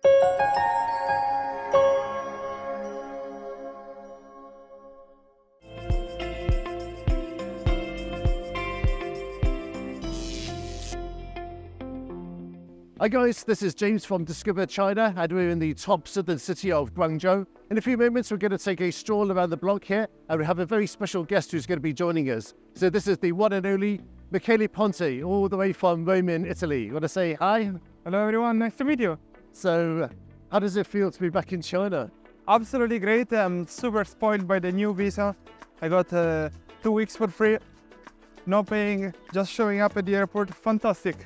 Hi guys, this is James from Discover China, and we're in the top southern city of Guangzhou. In a few moments, we're going to take a stroll around the block here, and we have a very special guest who's going to be joining us. So this is the one and only Michele Ponte, all the way from Rome in Italy. You want to say hi? Hello everyone, nice to meet you. So, how does it feel to be back in China? Absolutely great. I'm super spoiled by the new visa. I got 2 weeks for free, no paying, just showing up at the airport. Fantastic.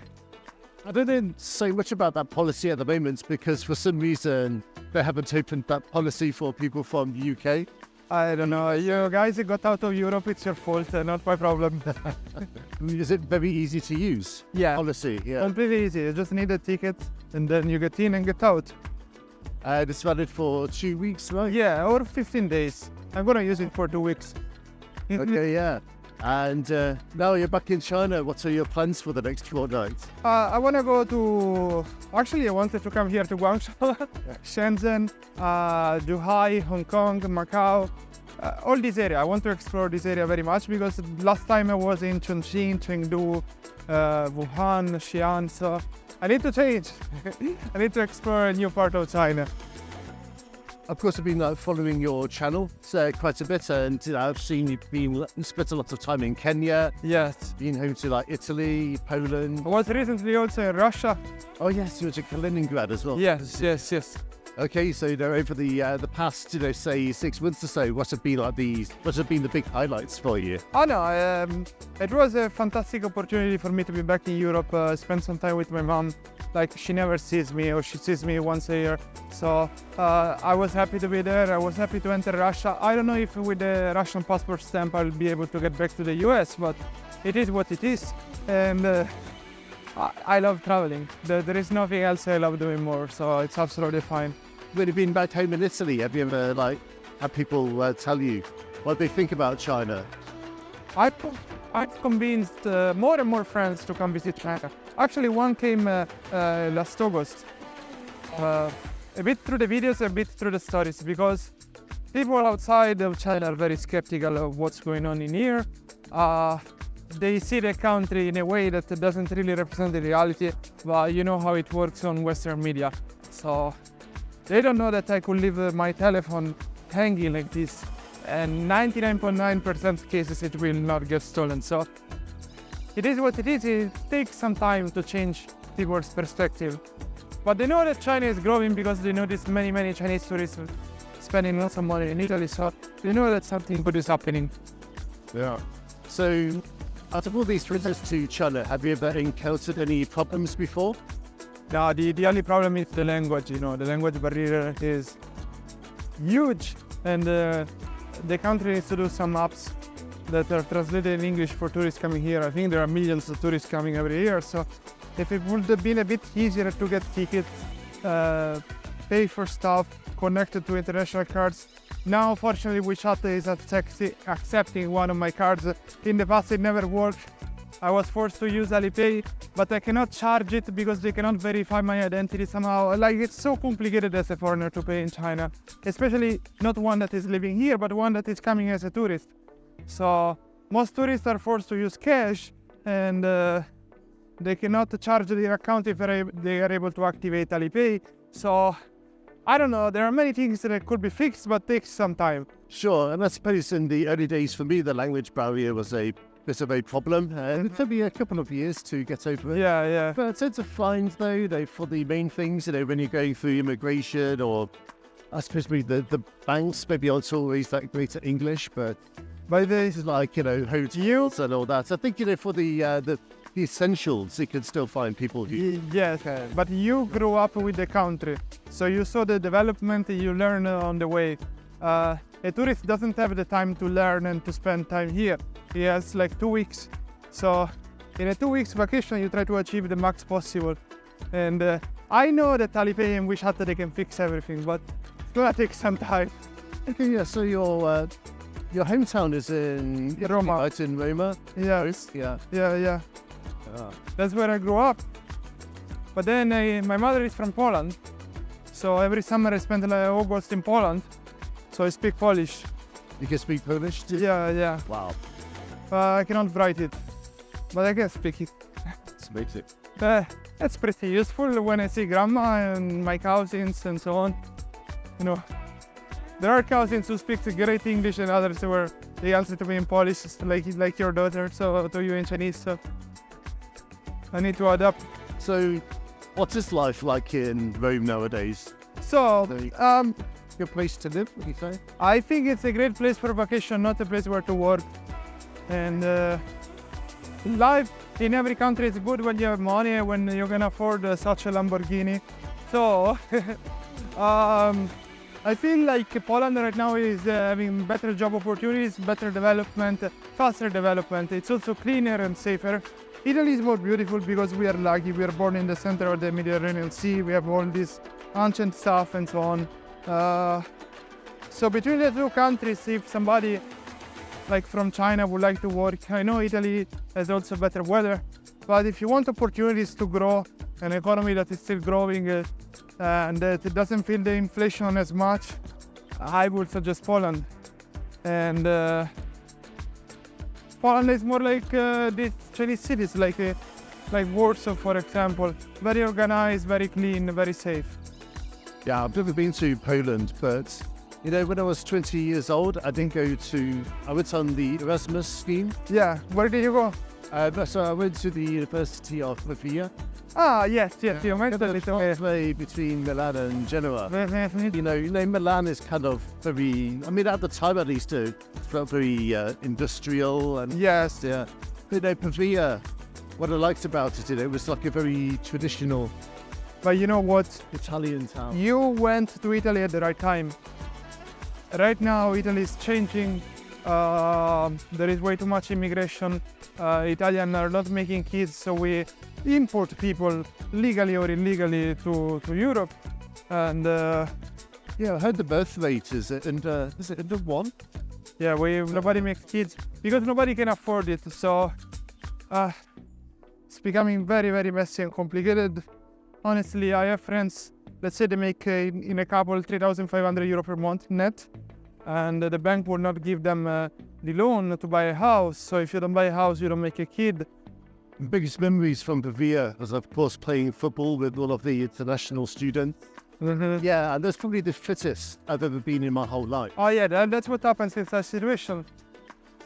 I don't know so much about that policy at the moment because for some reason they haven't opened that policy for people from the UK. I don't know, you guys got out of Europe, it's your fault, not my problem. Is it very easy to use? Yeah. Policy, yeah. Completely easy, you just need a ticket and then you get in and get out. And it's valid for 2 weeks, right? Yeah, or 15 days. I'm gonna use it for 2 weeks. Okay, yeah. And now you're back in China. What are your plans for the next fortnight? I want to go to... Actually, I wanted to come here to Guangzhou, Shenzhen, Zhuhai, Hong Kong, Macau, all this area. I want to explore this area very much because last time I was in Chongqing, Chengdu, Wuhan, Xi'an, so I need to change. I need to explore a new part of China. Of course, I've been following your channel quite a bit, and I've seen you've spent a lot of time in Kenya. Yes. Been home to Italy, Poland. I was recently also in Russia. Oh yes, you were to Kaliningrad as well. Yes. Okay, so over the past, say 6 months or so, what have been the big highlights for you? Oh no, it was a fantastic opportunity for me to be back in Europe, spend some time with my mom. Like, she never sees me, or she sees me once a year. So I was happy to be there. I was happy to enter Russia. I don't know if with the Russian passport stamp I'll be able to get back to the US, but it is what it is. And I love traveling. There is nothing else I love doing more, so it's absolutely fine. When you've been back home in Italy, have you ever had people tell you what they think about China? I've convinced more and more friends to come visit China. Actually, one came last August. A bit through the videos, a bit through the stories, because people outside of China are very skeptical of what's going on in here. They see the country in a way that doesn't really represent the reality, but you know how it works on Western media. So they don't know that I could leave my telephone hanging like this, and 99.9% cases it will not get stolen. So it is what it is. It takes some time to change people's perspective. But they know that China is growing because they notice many Chinese tourists spending lots of money in Italy, so they know that something good is happening. Yeah. So, out of all these visits to China, have you ever encountered any problems before? No, the only problem is the language. The language barrier is huge, and the country needs to do some apps that are translated in English for tourists coming here. I think there are millions of tourists coming every year, so if it would have been a bit easier to get tickets, pay for stuff, connected to international cards. Now, fortunately, WeChat is accepting one of my cards. In the past, it never worked. I was forced to use Alipay, but I cannot charge it because they cannot verify my identity somehow. It's so complicated as a foreigner to pay in China, especially not one that is living here, but one that is coming as a tourist. So most tourists are forced to use cash, and they cannot charge their account if they are able to activate Alipay. So I don't know, there are many things that could be fixed, but takes some time. Sure, and I suppose in the early days for me, the language barrier was a bit of a problem, and it took me a couple of years to get over it. Yeah. But I tend to find, though, for the main things, when you're going through immigration, or I suppose maybe the banks, maybe aren't always that great at English, but places like, hotels and all that. I think, for the essentials, you can still find people who... Yes, but you grew up with the country, so you saw the development, you learn on the way. A tourist doesn't have the time to learn and to spend time here. He has 2 weeks. So in a 2 weeks vacation, you try to achieve the max possible. And I know that Alipay and WeChat, they can fix everything, but it's gonna take some time. Okay, yeah, so your hometown is in Roma. Right, in Roma? Yes. Yeah. Yeah. That's where I grew up. But then my mother is from Poland. So every summer I spend like August in Poland. So I speak Polish. You can speak Polish too? Yeah. Wow. I cannot write it, but I can speak it. It's amazing. It's pretty useful when I see grandma and my cousins and so on. You know, there are cousins who speak great English and others where they answer to me in Polish, like your daughter, so to you in Chinese. So I need to adapt. So, what is life like in Rome nowadays? So, Good place to live, would you say? I think it's a great place for vacation, not a place where to work. And life in every country is good when you have money, when you can afford such a Lamborghini. So, I feel like Poland right now is having better job opportunities, better development, faster development. It's also cleaner and safer. Italy is more beautiful because we are lucky. We are born in the center of the Mediterranean Sea. We have all this ancient stuff and so on. So between the two countries, if somebody like from China would like to work, I know Italy has also better weather, but if you want opportunities to grow, an economy that is still growing and that it doesn't feel the inflation as much, I would suggest Poland. And Poland is more like these Chinese cities, like Warsaw, for example. Very organized, very clean, very safe. Yeah, I've never been to Poland, but you know, when I was 20 years old, I went on the Erasmus scheme. Yeah, where did you go? So I went to the University of Pavia. Ah, yes, you mentioned it. Halfway between Milan and Genoa. You know, Milan is kind of very, I mean, at the time at least, it felt very industrial. And yes. Yeah. You know, Pavia, what I liked about it, it was like a very traditional. But you know what? Italian town. You went to Italy at the right time. Right now, Italy is changing. There is way too much immigration. Italians are not making kids, so we import people legally or illegally to Europe. And yeah, I heard the birth rate is under 1? Yeah, nobody makes kids because nobody can afford it. So it's becoming very, very messy and complicated. Honestly, I have friends, let's say they make in a couple 3,500 euro per month net, and the bank will not give them the loan to buy a house. So if you don't buy a house, you don't make a kid. The biggest memories from Pavia was, of course, playing football with all of the international students. Mm-hmm. Yeah, and that's probably the fittest I've ever been in my whole life. Oh yeah, that's what happens in such situation.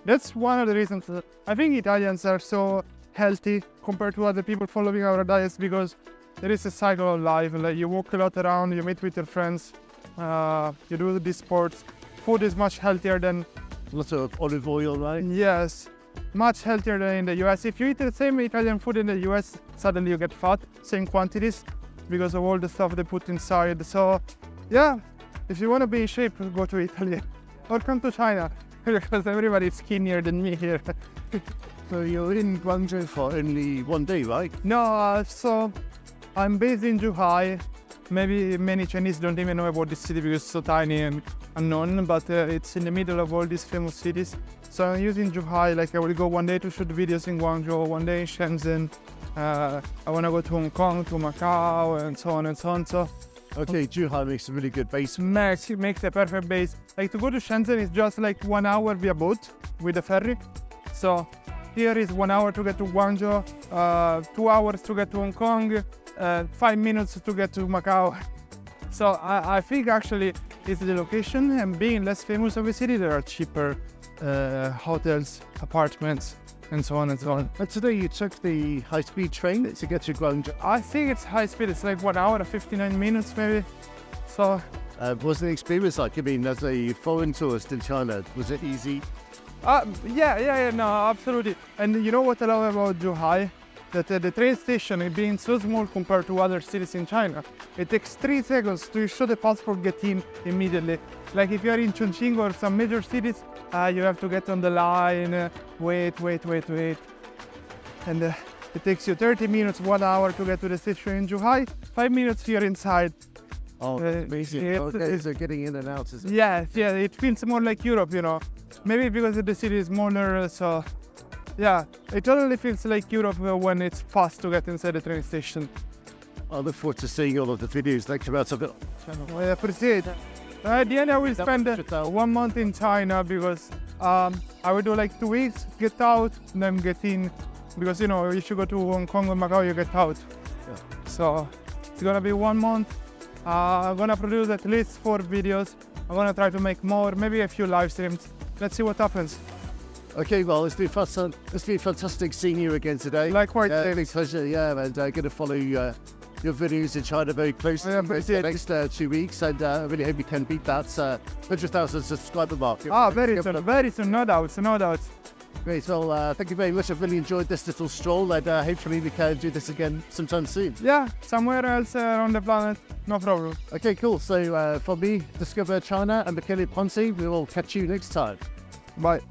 That's one of the reasons that I think Italians are so healthy compared to other people following our diets, because there is a cycle of life. Like you walk a lot around, you meet with your friends, you do these sports. Food is much healthier than... Lots of olive oil, right? Yes, much healthier than in the US. If you eat the same Italian food in the US, suddenly you get fat, same quantities, because of all the stuff they put inside. So, yeah, if you want to be in shape, go to Italy or come to China, because everybody's skinnier than me here. So you're in Guangzhou for only one day, right? No, so I'm based in Zhuhai. Maybe many Chinese don't even know about this city because it's so tiny and unknown, but it's in the middle of all these famous cities. So I'm using Zhuhai, like I will go one day to shoot videos in Guangzhou, one day in Shenzhen. I want to go to Hong Kong, to Macau, and so on and so on. So, okay, Zhuhai makes a really good base. Makes a perfect base. Like to go to Shenzhen is just like 1 hour via boat with a ferry. So here is 1 hour to get to Guangzhou, 2 hours to get to Hong Kong, 5 minutes to get to Macau. So I think actually it's the location, and being less famous of a city, there are cheaper hotels, apartments, and so on and so on. And today you took the high-speed train to get to Guangzhou. I think it's high speed. It's like 1 hour and 59 minutes maybe. So what's the experience like? I mean, as a foreign tourist in China, was it easy? Yeah, no, absolutely. And you know what I love about Zhuhai? That the train station is being so small compared to other cities in China. It takes 3 seconds to show the passport, get in immediately. Like if you are in Chongqing or some major cities, you have to get on the line, wait. And it takes you 30 minutes, 1 hour to get to the station in Zhuhai, 5 minutes you're inside. Oh, amazing. Okay, so getting in and out is... Yeah, it feels more like Europe, you know. Maybe because the city is smaller, so... Yeah, it totally feels like Europe when it's fast to get inside the train station. I look forward to seeing all of the videos that come out of it. I appreciate it. At the end, I will spend 1 month in China because I will do like 2 weeks, get out, then get in. Because, you know, if you go to Hong Kong or Macau, you get out. Yeah. So it's gonna be 1 month. I'm gonna produce at least 4 videos. I'm gonna try to make more, maybe a few live streams. Let's see what happens. Okay, well, it's been fantastic seeing you again today. Likewise, yeah, David. big pleasure. Yeah, and going to follow your videos in China very closely I over appreciate the it. next 2 weeks, and I really hope you can beat that 100,000 subscriber mark. Very soon, no doubts, no doubts. Great. Well, thank you very much. I've really enjoyed this little stroll, and hopefully we can do this again sometime soon. Yeah, somewhere else around the planet, no problem. Okay, cool. So for me, Discover China and Michele Ponte, we will catch you next time. Bye.